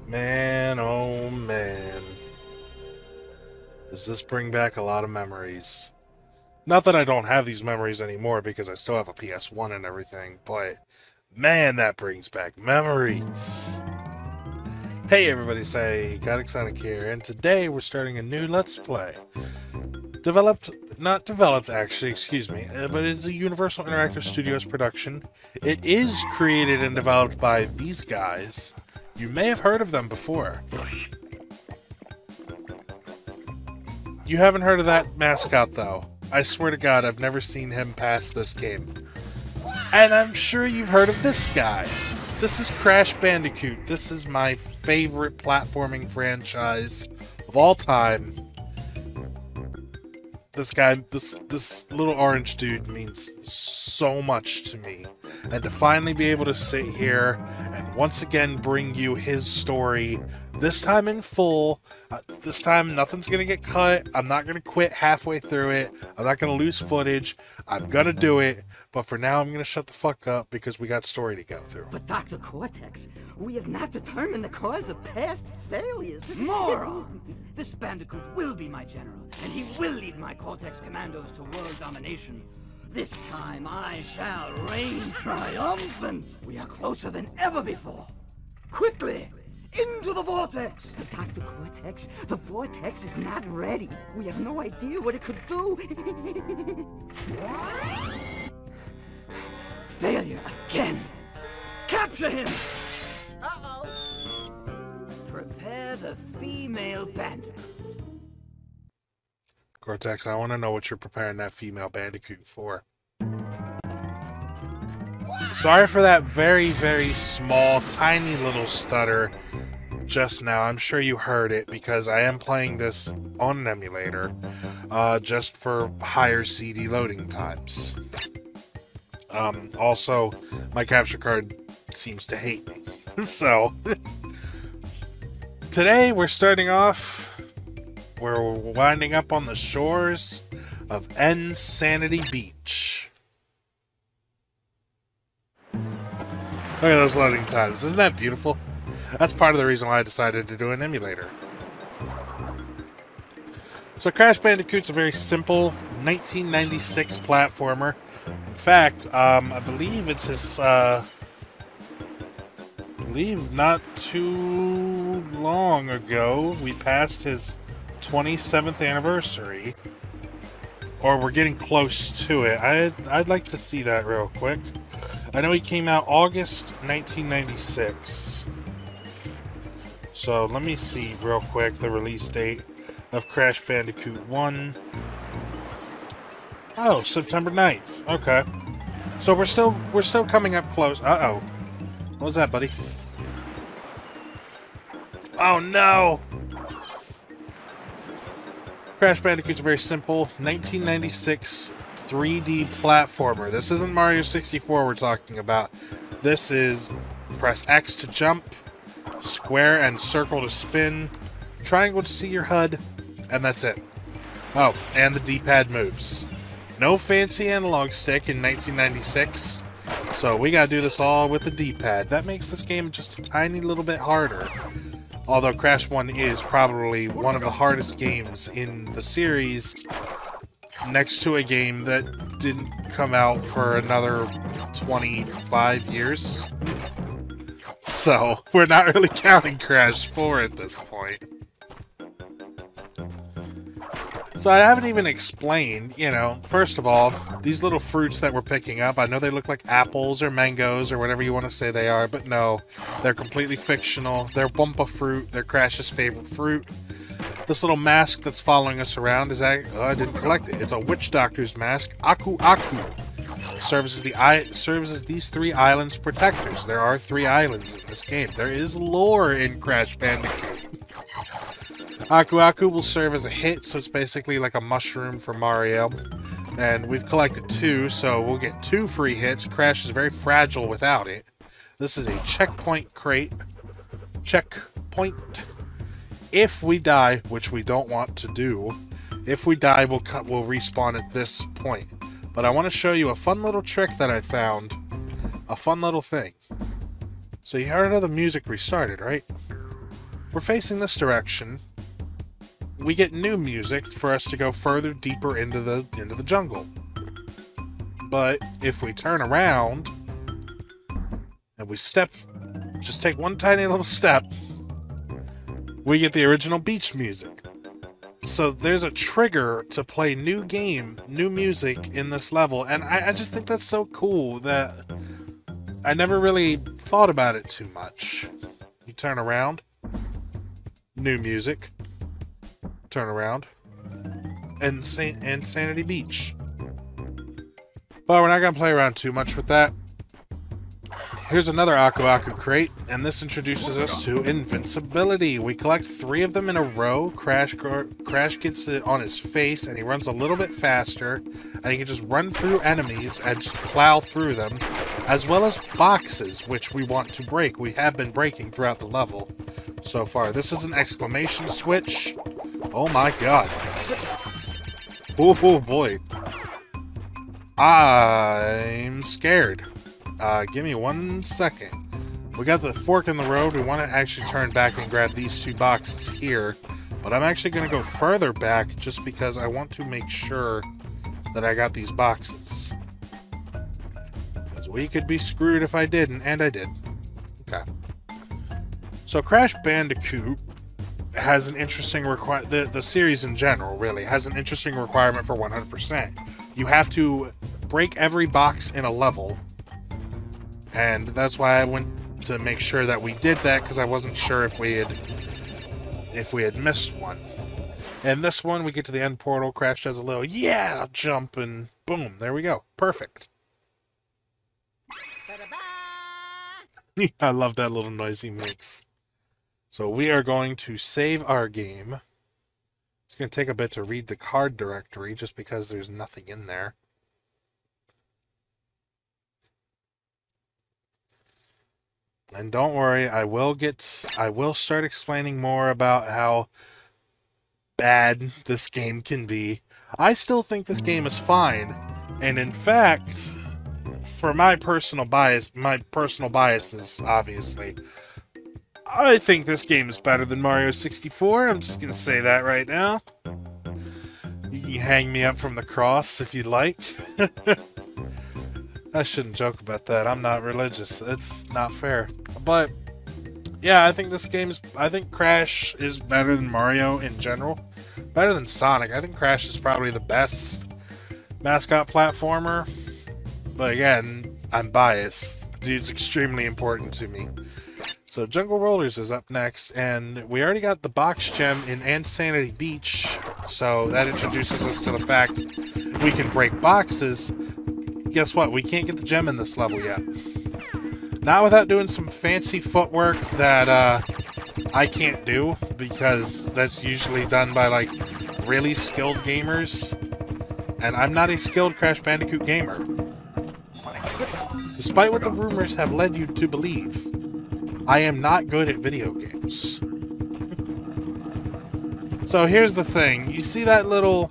Man, oh man. Does this bring back a lot of memories? Not that I don't have these memories anymore because I still have a PS1 and everything, but man, that brings back memories. Hey everybody, sykotiksonik here, and today we're starting a new Let's Play. Not developed actually, excuse me, but it's a Universal Interactive Studios production. It is created and developed by these guys. You may have heard of them before. You haven't heard of that mascot though. I swear to God, I've never seen him past this game. And I'm sure you've heard of this guy. This is Crash Bandicoot. This is my favorite platforming franchise of all time. This guy, this little orange dude means so much to me. And to finally be able to sit here and once again bring you his story, this time in full, this time nothing's going to get cut, I'm not going to quit halfway through it, I'm not going to lose footage, I'm going to do it, but for now I'm going to shut the fuck up because we got story to go through. But Dr. Cortex, we have not determined the cause of past failures. Moron! This Bandicoot will be my general, and he will lead my Cortex Commandos to world domination. This time I shall reign triumphant. We are closer than ever before. Quickly, into the vortex! But Dr. Cortex, the vortex is not ready. We have no idea what it could do. Failure again. Capture him! Uh-oh. Prepare the female bandit. Cortex, I want to know what you're preparing that female Bandicoot for. Sorry for that very, very small, tiny little stutter just now. I'm sure you heard it because I am playing this on an emulator just for higher CD loading times. Also, my capture card seems to hate me. So, today we're starting off. We're winding up on the shores of Sanity Beach. Look at those loading times. Isn't that beautiful? That's part of the reason why I decided to do an emulator. So Crash Bandicoot's a very simple 1996 platformer. In fact, I believe it's his, not too long ago, we passed his 27th anniversary, or we're getting close to it. I'd like to see that real quick. I know he came out August 1996, so let me see real quick the release date of Crash Bandicoot 1. Oh, September 9th. Okay, so we're still coming up close. Uh-oh, what was that, buddy? Oh no! Crash Bandicoot's a very simple 1996 3D platformer. This isn't Mario 64 we're talking about. This is press X to jump, square and circle to spin, triangle to see your HUD, and that's it. Oh, and the D-pad moves. No fancy analog stick in 1996, so we gotta do this all with the D-pad. That makes this game just a tiny little bit harder. Although Crash 1 is probably one of the hardest games in the series, next to a game that didn't come out for another 25 years. So, we're not really counting Crash 4 at this point. So I haven't even explained, you know, first of all, these little fruits that we're picking up, I know they look like apples or mangoes or whatever you want to say they are, but no, they're completely fictional. They're Wumpa fruit, they're Crash's favorite fruit. This little mask that's following us around is I didn't collect it. It's a witch doctor's mask, Aku Aku. Serves as these 3 islands' protectors. There are 3 islands in this game. There is lore in Crash Bandicoot. Aku Aku will serve as a hit, so it's basically like a mushroom for Mario. And we've collected 2, so we'll get 2 free hits. Crash is very fragile without it. This is a checkpoint crate. Checkpoint. If we die, which we don't want to do, if we die, we'll respawn at this point. But I want to show you a fun little trick that I found. A fun little thing. So you heard how the music restarted, right? we're facing this direction, we get new music for us to go further deeper into the jungle. But if we turn around and we just take one tiny little step, we get the original beach music. So there's a trigger to play new music in this level, and I just think that's so cool that I never really thought about it too much. You turn around, new music, turn around, and Sanity Beach. But we're not going to play around too much with that. Here's another Aku Aku crate, and this introduces us to invincibility. We collect 3 of them in a row. Crash gets it on his face, and he runs a little bit faster, and he can just run through enemies and just plow through them, as well as boxes, which we want to break. We have been breaking throughout the level so far. This is an exclamation switch. Oh my god. Oh boy. I'm scared. Give me 1 second. We got the fork in the road. We want to actually turn back and grab these 2 boxes here. But I'm actually going to go further back just because I want to make sure that I got these boxes. Because we could be screwed if I didn't, and I did. Okay. So Crash Bandicoot has an interesting the series in general, really, has an interesting requirement for 100%. You have to break every box in a level. And that's why I went to make sure that we did that, because I wasn't sure if we had missed one. And this one, we get to the end portal, Crash does a little jump, and boom, there we go. Perfect. I love that little noise he makes. So we are going to save our game. It's going to take a bit to read the card directory, just because there's nothing in there. And don't worry, I will start explaining more about how bad this game can be. I still think this game is fine. And in fact, for my personal biases, obviously, I think this game is better than Mario 64. I'm just going to say that right now. You can hang me up from the cross if you'd like. I shouldn't joke about that. I'm not religious. It's not fair. But yeah, I think I think Crash is better than Mario in general. Better than Sonic. I think Crash is probably the best mascot platformer. But again, I'm biased. The dude's extremely important to me. So Jungle Rollers is up next, and we already got the box gem in N-Sane Beach, so that introduces us to the fact we can break boxes. Guess what? We can't get the gem in this level yet. Not without doing some fancy footwork that I can't do, because that's usually done by like really skilled gamers, and I'm not a skilled Crash Bandicoot gamer. Despite what the rumors have led you to believe, I am not good at video games. So here's the thing. You see that little...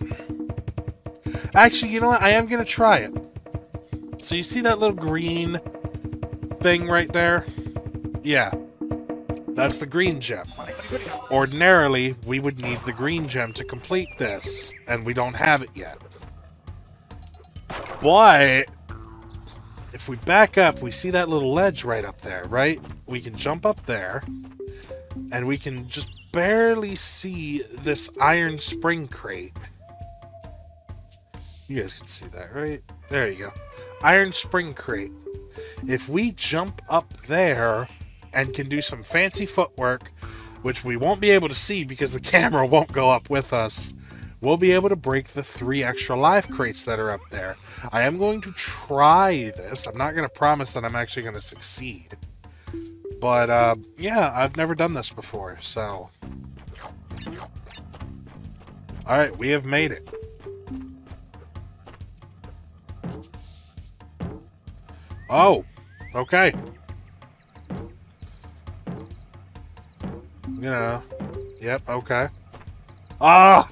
Actually, you know what? I am going to try it. So you see that little green thing right there? Yeah. That's the green gem. Ordinarily, we would need the green gem to complete this, and we don't have it yet. But if we back up, we see that little ledge right up there, right? We can jump up there, and we can just barely see this iron spring crate. You guys can see that, right? There you go. Iron spring crate. If we jump up there and can do some fancy footwork, which we won't be able to see because the camera won't go up with us, we'll be able to break the 3 extra life crates that are up there. I am going to try this. I'm not going to promise that I'm actually going to succeed. But, yeah, I've never done this before, so... Alright, we have made it. Oh, okay. You know, yep, okay. Ah!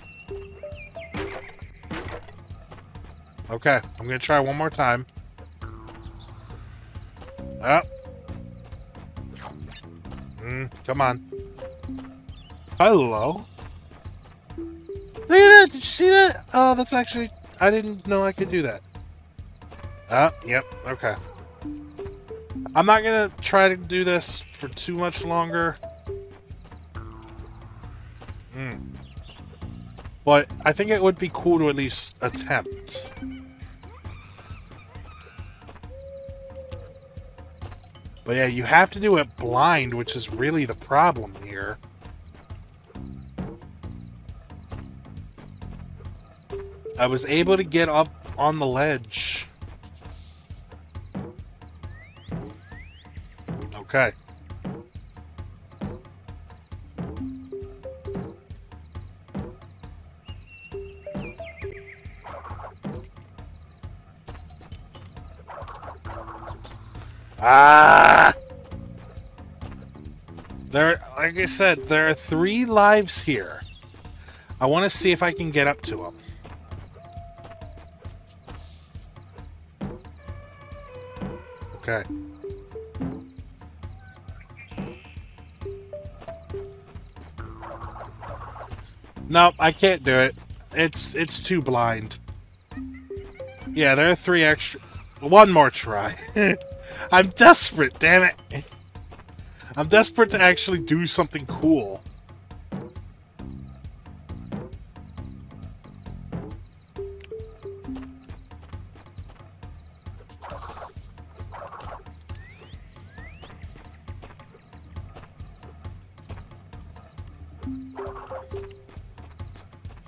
Okay, I'm gonna try one more time. Up. Come on. Hello. Look at that! Did you see that? Oh, that's actually... I didn't know I could do that. Yep, okay. I'm not gonna try to do this for too much longer. But I think it would be cool to at least attempt. But yeah, you have to do it blind, which is really the problem here. I was able to get up on the ledge. Okay. Like I said, there are 3 lives here. I want to see if I can get up to them. Okay. Nope, I can't do it. It's too blind. Yeah, there are 3 extra... One more try. I'm desperate, damn it. I'm desperate to actually do something cool.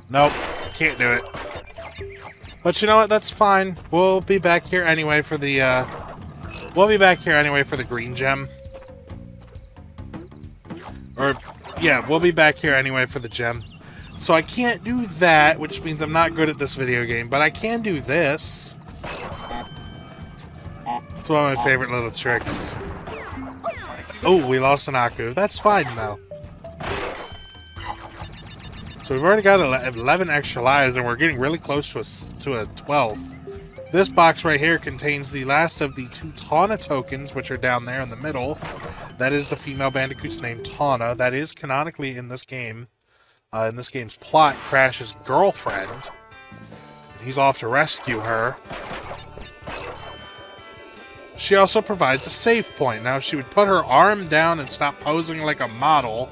Nope, can't do it. But you know what? That's fine. We'll be back here anyway for the, We'll be back here anyway for the green gem. Or, yeah, we'll be back here anyway for the gem. So I can't do that, which means I'm not good at this video game, but I can do this. It's one of my favorite little tricks. Oh, we lost an Aku. That's fine, though. So we've already got 11 extra lives, and we're getting really close to a 12th. This box right here contains the last of the 2 Tawna tokens, which are down there in the middle. That is the female Bandicoot's name, Tawna. That is canonically in this game. In this game's plot, Crash's girlfriend. And he's off to rescue her. She also provides a save point. Now, if she would put her arm down and stop posing like a model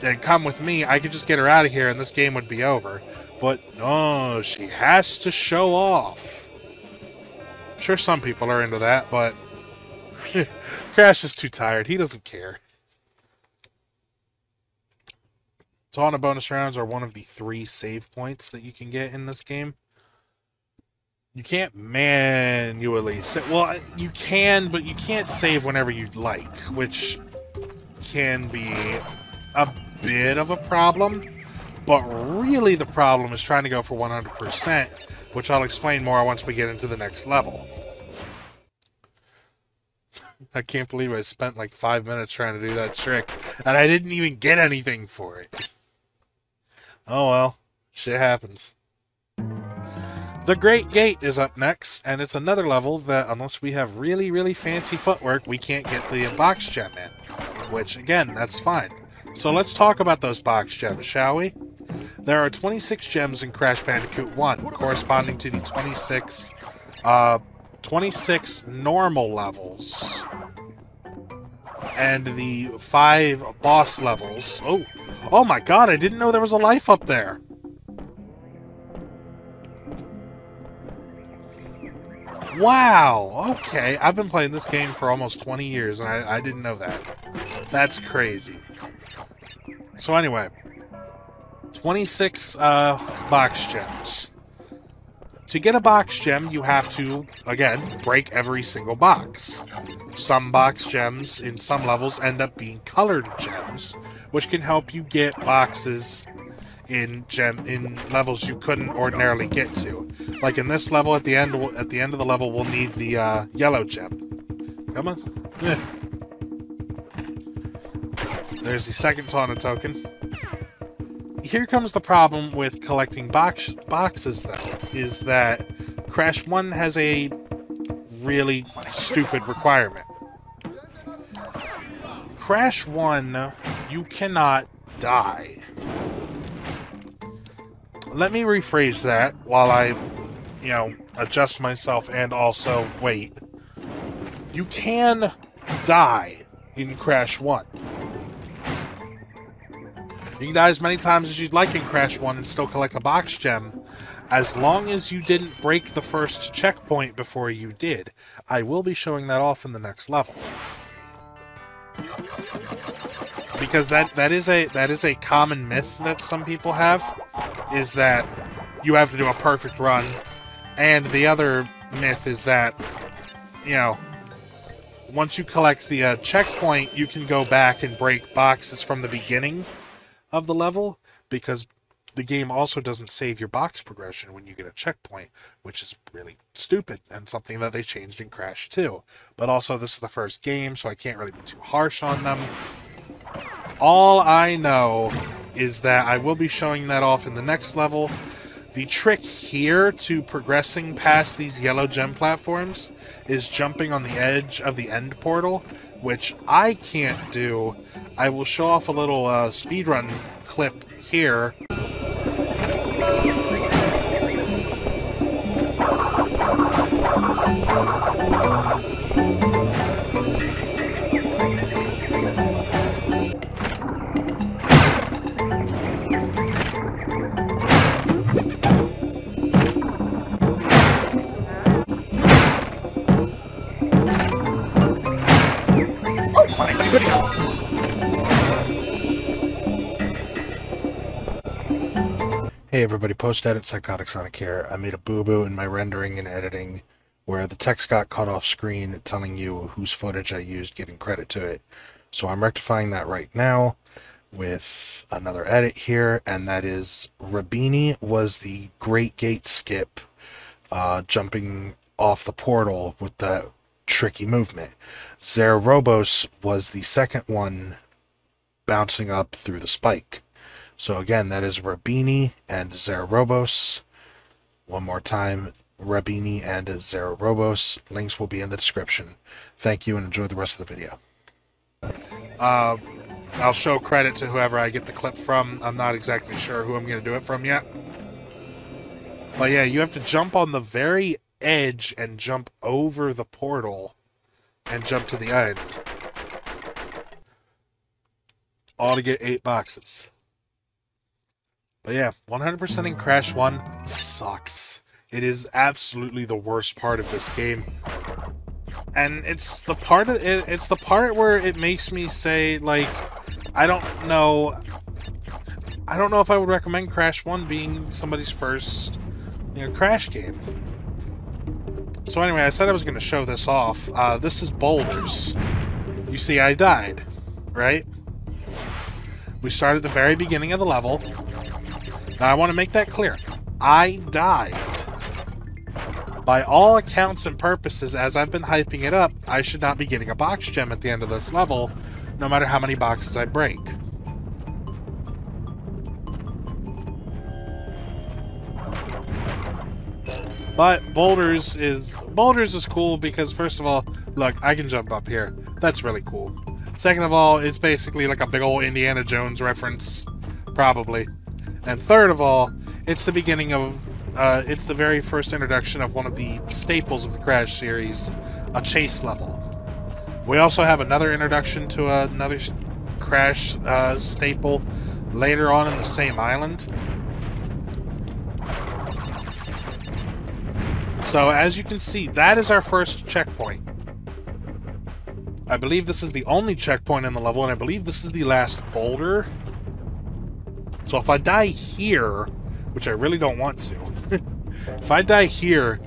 and come with me, I could just get her out of here and this game would be over. But no, she has to show off. I'm sure some people are into that, but Crash is too tired. He doesn't care. Tawna bonus rounds are one of the 3 save points that you can get in this game. You can't manually save. Well, you can, but you can't save whenever you'd like, which can be a bit of a problem. But really the problem is trying to go for 100%, which I'll explain more once we get into the next level. I can't believe I spent like 5 minutes trying to do that trick, and I didn't even get anything for it. Oh well, shit happens. The Great Gate is up next, and it's another level that, unless we have really, really fancy footwork, we can't get the box gem in. Which, again, that's fine. So let's talk about those box gems, shall we? There are 26 gems in Crash Bandicoot 1, corresponding to the 26 normal levels. And the 5 boss levels. Oh my god, I didn't know there was a life up there. Wow, okay. I've been playing this game for almost 20 years, and I didn't know that. That's crazy. So anyway, 26 box gems. To get a box gem, you have to, again, break every single box. Some box gems in some levels end up being colored gems, which can help you get boxes in levels you couldn't ordinarily get to. Like in this level, at the end of the level, we'll need the yellow gem. Come on. Yeah. There's the second Tawna token. Here comes the problem with collecting boxes, though, is that Crash 1 has a really stupid requirement. Crash 1, you cannot die. Let me rephrase that while I, you know, adjust myself and also wait. You can die in Crash 1. You can die as many times as you'd like in Crash 1 and still collect a box gem, as long as you didn't break the first checkpoint before you did. I will be showing that off in the next level. Because that is a common myth that some people have, is that you have to do a perfect run, and the other myth is that, you know, once you collect the checkpoint, you can go back and break boxes from the beginning of the level, because the game also doesn't save your box progression when you get a checkpoint, which is really stupid and something that they changed in Crash 2. But also, this is the first game, so I can't really be too harsh on them. All I know is that I will be showing that off in the next level. The trick here to progressing past these yellow gem platforms is jumping on the edge of the end portal, which I can't do. I will show off a little speedrun clip here. Hey everybody, post-edit sykotiksonik here. I made a boo-boo in my rendering and editing where the text got cut off screen telling you whose footage I used, giving credit to it. So I'm rectifying that right now with another edit here, and that is Rabini was the Great Gate skip, jumping off the portal with that tricky movement. Zerobos was the second one, bouncing up through the spike. So again, that is Rabini and Zerobos. One more time, Rabini and Zerobos. Links will be in the description. Thank you and enjoy the rest of the video. I'll show credit to whoever I get the clip from. I'm not exactly sure who I'm going to do it from yet. But yeah, you have to jump on the very edge and jump over the portal and jump to the end. All to get 8 boxes. But yeah, 100% in Crash 1 sucks. It is absolutely the worst part of this game. And it's the part where it makes me say, like, I don't know if I would recommend Crash 1 being somebody's first, you know, Crash game. So anyway, I said I was going to show this off. This is boulders. You see, I died, right? We start at the very beginning of the level. Now, I want to make that clear. I died. By all accounts and purposes, as I've been hyping it up, I should not be getting a box gem at the end of this level, no matter how many boxes I break. But boulders is cool because, first of all, look, I can jump up here. That's really cool. Second of all, it's basically like a big old Indiana Jones reference, probably. And third of all, it's the beginning of, it's the very first introduction of one of the staples of the Crash series, a chase level. We also have another introduction to another Crash staple later on in the same island. So as you can see, that is our first checkpoint. I believe this is the only checkpoint in the level, and I believe this is the last boulder. So if I die here, which I really don't want to, if I die here,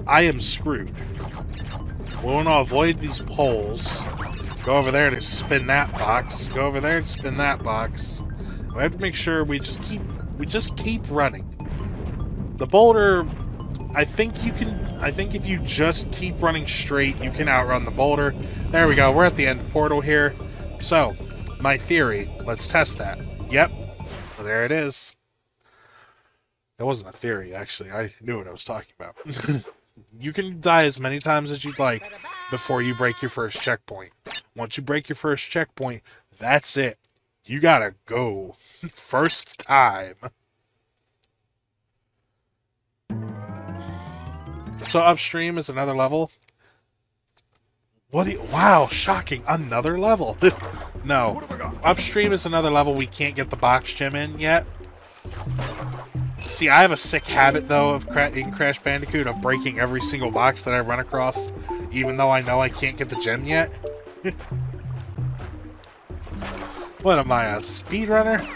I am screwed. We want to avoid these poles. Go over there to spin that box. Go over there to spin that box. We have to make sure we just keep running. The boulder, I think if you just keep running straight, you can outrun the boulder. There we go. We're at the end portal here. So, my theory, let's test that. Yep. There it is. That wasn't a theory, actually. I knew what I was talking about. You can die as many times as you'd like before you break your first checkpoint. Once you break your first checkpoint, that's it. You gotta go. First time. So upstream is another level. What do you... Wow, shocking. Another level. No. Upstream is another level we can't get the box gem in yet. See, I have a sick habit, though, of in Crash Bandicoot of breaking every single box that I run across, even though I know I can't get the gem yet. What am I, a speedrunner?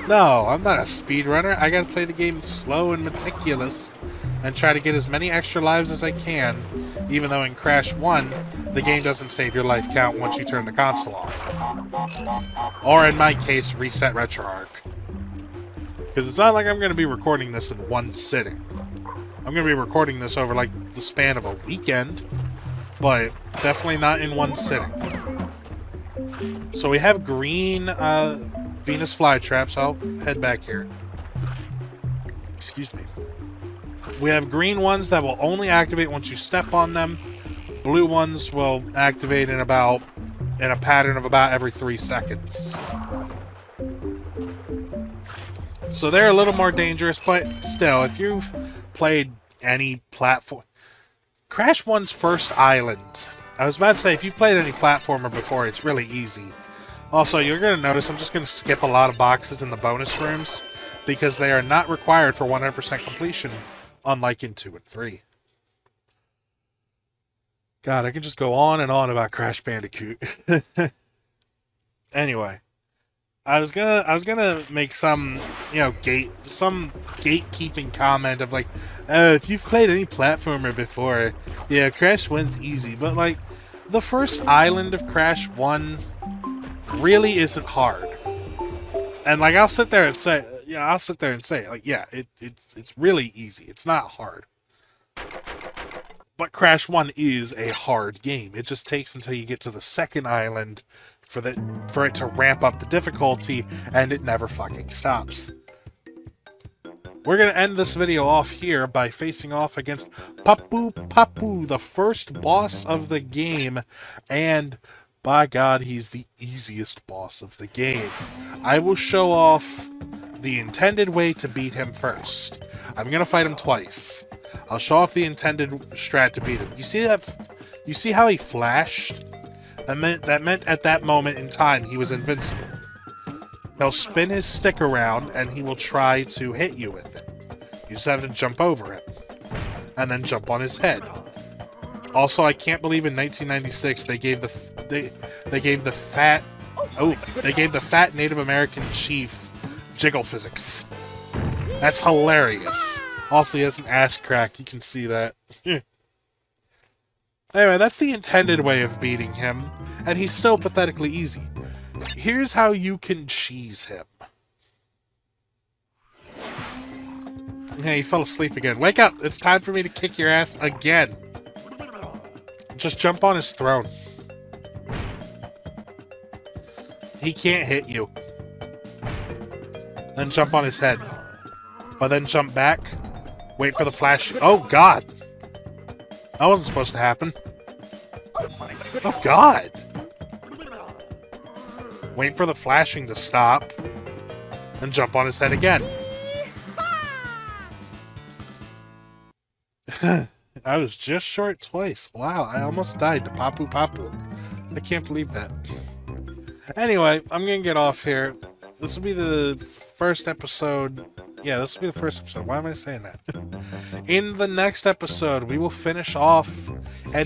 No, I'm not a speedrunner. I gotta play the game slow and meticulous and try to get as many extra lives as I can, even though in Crash 1, the game doesn't save your life count once you turn the console off. Or in my case, reset RetroArch. Because it's not like I'm going to be recording this in one sitting. I'm going to be recording this over like the span of a weekend, but definitely not in one sitting. So we have green Venus flytraps. I'll head back here. Excuse me. We have green ones that will only activate once you step on them. Blue ones will activate in a pattern of about every 3 seconds. So they're a little more dangerous, but still, if you've played any platform... Crash 1's first island. I was about to say, if you've played any platformer before, it's really easy. Also, you're going to notice I'm just going to skip a lot of boxes in the bonus rooms, because they are not required for 100% completion, unlike in 2 and 3. God, I could just go on and on about Crash Bandicoot. Anyway, I was gonna make some, some gatekeeping comment of like, if you've played any platformer before, yeah, Crash 1's easy, but like, the first island of Crash 1 really isn't hard. And like, I'll sit there and say, like, yeah, it's really easy. It's not hard. But Crash 1 is a hard game. It just takes until you get to the second island for it to ramp up the difficulty, and it never fucking stops. We're going to end this video off here by facing off against Papu Papu, the first boss of the game, and by God, he's the easiest boss of the game. I will show off the intended way to beat him first. I'm going to fight him twice. I'll show off the intended strat to beat him. You see that? You see how he flashed? That meant at that moment in time he was invincible. He'll spin his stick around and he will try to hit you with it. You just have to jump over him and then jump on his head. Also, I can't believe in 1996 they gave the fat Native American chief jiggle physics. That's hilarious. Also, he has an ass crack. You can see that. Anyway, that's the intended way of beating him, and he's still pathetically easy. Here's how you can cheese him. Yeah, you fell asleep again. Wake up! It's time for me to kick your ass again. Just jump on his throne. He can't hit you. Then jump on his head. But then jump back. Wait for the flash. Oh, God. That wasn't supposed to happen. Oh, God. Wait for the flashing to stop. Then jump on his head again. I was just short twice. Wow, I almost died to Papu Papu. I can't believe that. Anyway, I'm gonna get off here. This will be the first episode. Yeah, this will be the first episode. Why am I saying that? In the next episode, we will finish off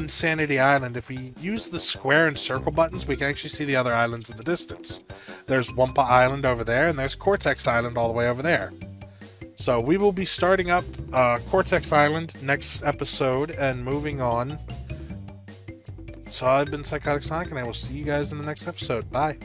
Sanity Island. If we use the square and circle buttons, we can actually see the other islands in the distance. There's Wumpa Island over there, and there's Cortex Island all the way over there. So we will be starting up Cortex Island next episode and moving on. So I've been sykotiksonik, and I will see you guys in the next episode. Bye.